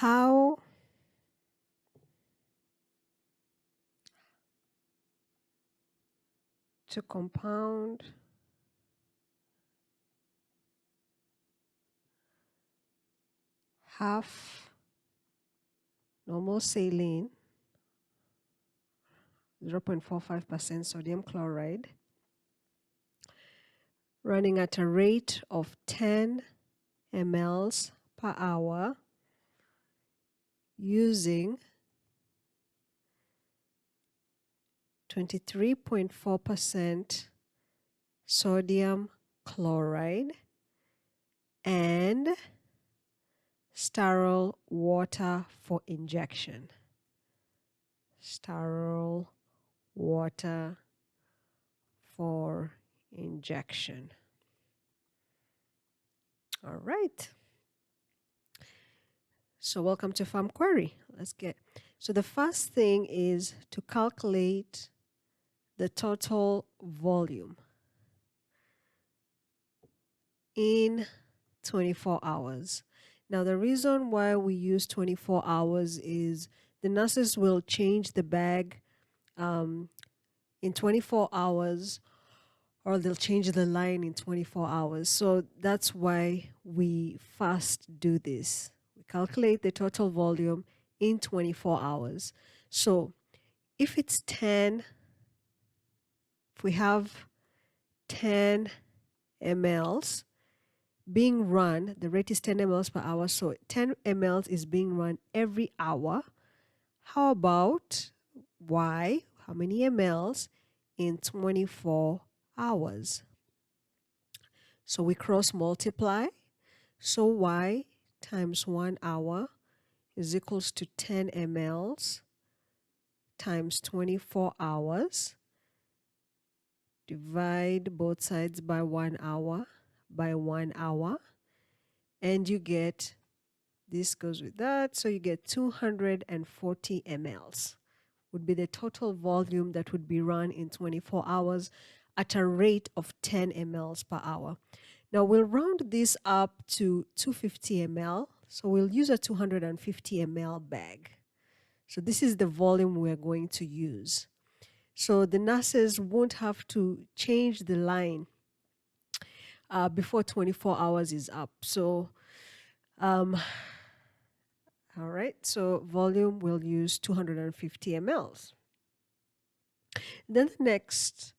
how to compound half normal saline 0.45% sodium chloride running at a rate of 10 mLs per hour using 23.4% sodium chloride and sterile water for injection. Sterile water for injection. All right. So welcome to Farm Query. So the first thing is to calculate the total volume in 24 hours. Now the reason why we use 24 hours is the nurses will change the bag in 24 hours, or they'll change the line in 24 hours. So that's why we first do this. We calculate the total volume in 24 hours. So if it's 10, if we have 10 mLs being run, the rate is 10 mLs per hour, so 10 mLs is being run every hour. How about Y? How many mLs in 24 hours? So we cross multiply. So Y times 1 hour is equals to 10 mLs times 24 hours. Divide both sides by 1 hour by 1 hour. And you get, this goes with that, so you get 240 mLs would be the total volume that would be run in 24 hours at a rate of 10 mLs per hour. Now we'll round this up to 250 ml. So we'll use a 250 ml bag. So this is the volume we're going to use. So the nurses won't have to change the line before 24 hours is up. So, all right, so volume will use 250 mLs. Then the next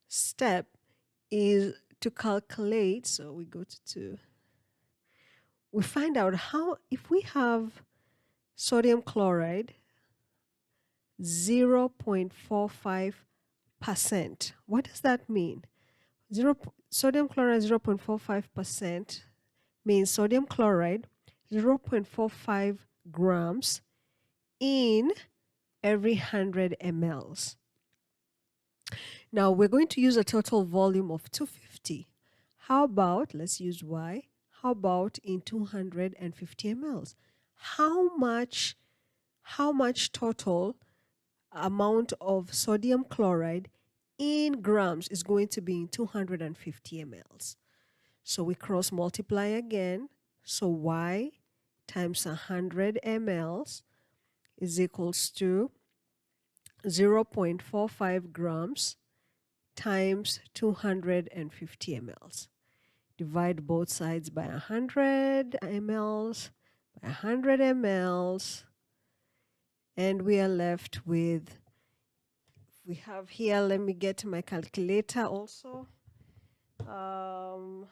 step is to calculate. So we go to 2. We find out how, if we have sodium chloride 0.45%, what does that mean? Sodium chloride 0.45% means sodium chloride 0.45 grams in every 100 mLs. Now we're going to use a total volume of 250. How about, let's use Y, how about in 250 mLs? How much total amount of sodium chloride in grams is going to be in 250 mLs? So we cross multiply again. So Y times 100 mLs is equals to 0.45 grams times 250 mLs. Divide both sides by 100 mLs by 100 mLs. And we are left with, we have here, let me get my calculator also. Oh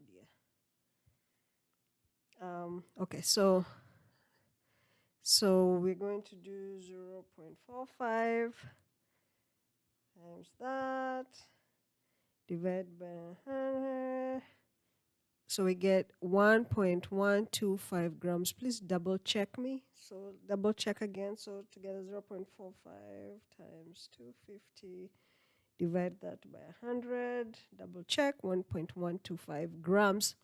dear. Okay, so we're going to do 0.45 times that, divide by 100. So we get 1.125 grams. Please double check me. So double check again. So together 0.45 times 250. Divide that by 100. Double check. 1.125 grams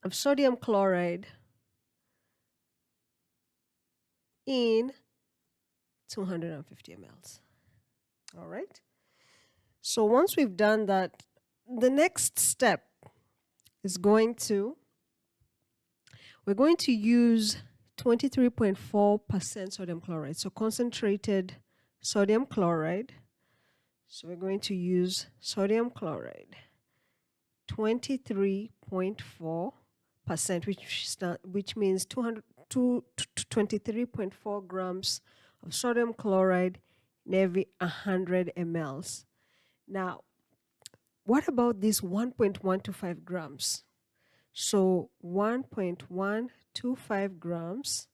of sodium chloride in 250 mLs. All right. So once we've done that, the next step is we're going to use 23.4% sodium chloride. So concentrated sodium chloride. So we're going to use sodium chloride, 23.4%, which means 23.4 grams of sodium chloride in every 100 mLs. Now, what about this 1.125 grams? So 1.125 grams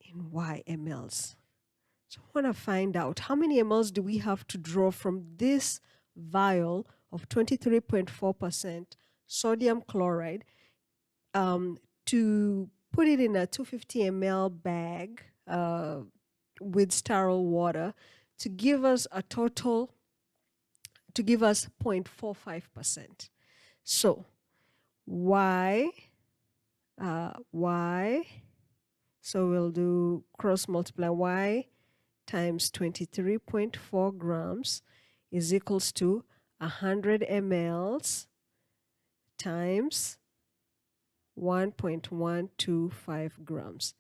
in Y mLs. So I want to find out how many mLs do we have to draw from this vial of 23.4% sodium chloride to put it in a 250 ml bag with sterile water to give us 0.45%. So Y, so we'll do cross multiply Y times 23.4 grams is equals to 100 mLs times 1.125 grams.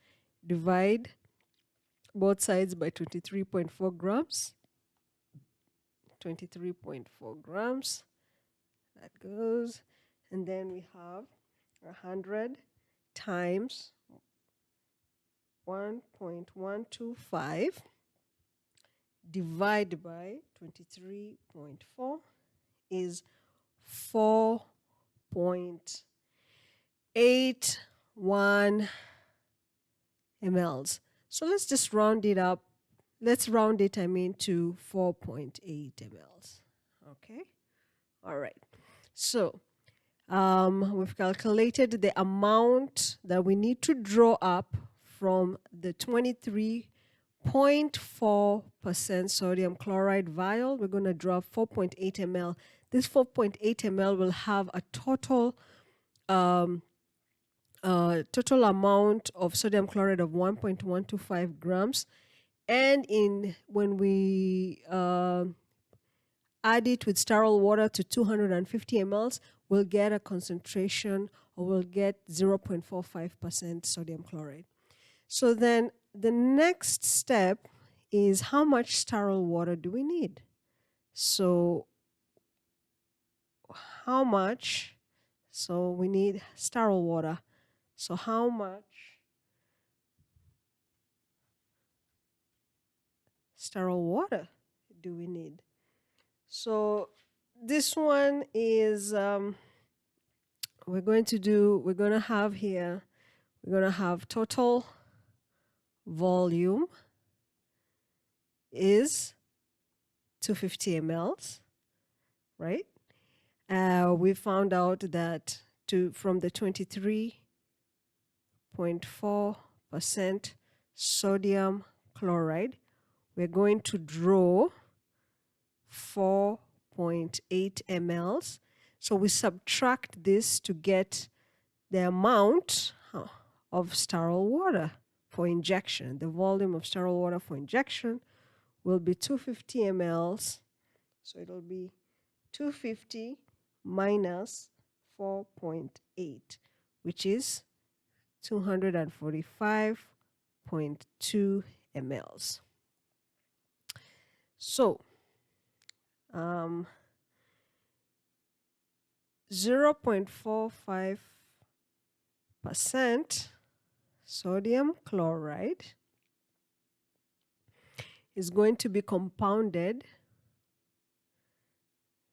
Divide both sides by 23.4 grams. 23.4 grams. That goes. And then we have 100 times 1.125 divided by 23.4 is 4.81 mLs. So let's just round it up. Let's round it, to 4.8 mLs. Okay. All right. So we've calculated the amount that we need to draw up from the 23.4% sodium chloride vial. We're going to draw 4.8 ml. This 4.8 ml will have a total amount of sodium chloride of 1.125 grams. And when we add it with sterile water to 250 mLs, we'll get a concentration, or we'll get 0.45% sodium chloride. So then the next step is, how much sterile water do we need? So how much? So we need sterile water. So how much sterile water do we need? So this one is we're going to have total volume is 250 mLs, right? We found out that from the 23.4% sodium chloride, we're going to draw 4.8 mLs. So we subtract this to get the amount of sterile water for injection. The volume of sterile water for injection will be 250 mLs. So it'll be 250 minus 4.8, which is 245.2 mLs. So 0.45% sodium chloride is going to be compounded.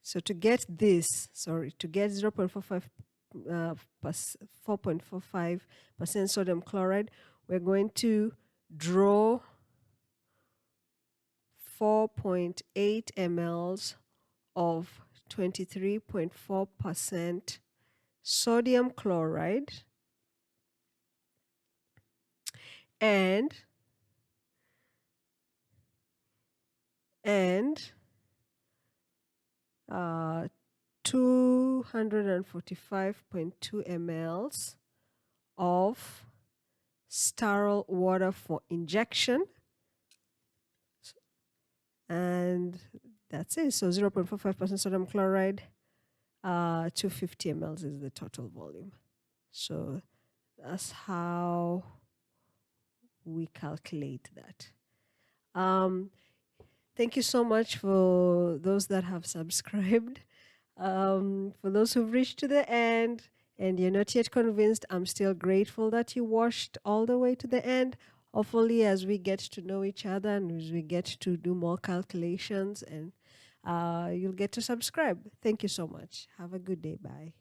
So to get 4.45% sodium chloride, we're going to draw 4.8 mLs of 23.4% sodium chloride and 245.2 mLs of sterile water for injection, and that's it. So 0.45% sodium chloride, 250 mLs is the total volume. So that's how we calculate that. Thank you so much for those that have subscribed. For those who've reached to the end and you're not yet convinced, I'm still grateful that you watched all the way to the end. Hopefully, as we get to know each other and as we get to do more calculations, and you'll get to subscribe. Thank you so much. Have a good day. Bye.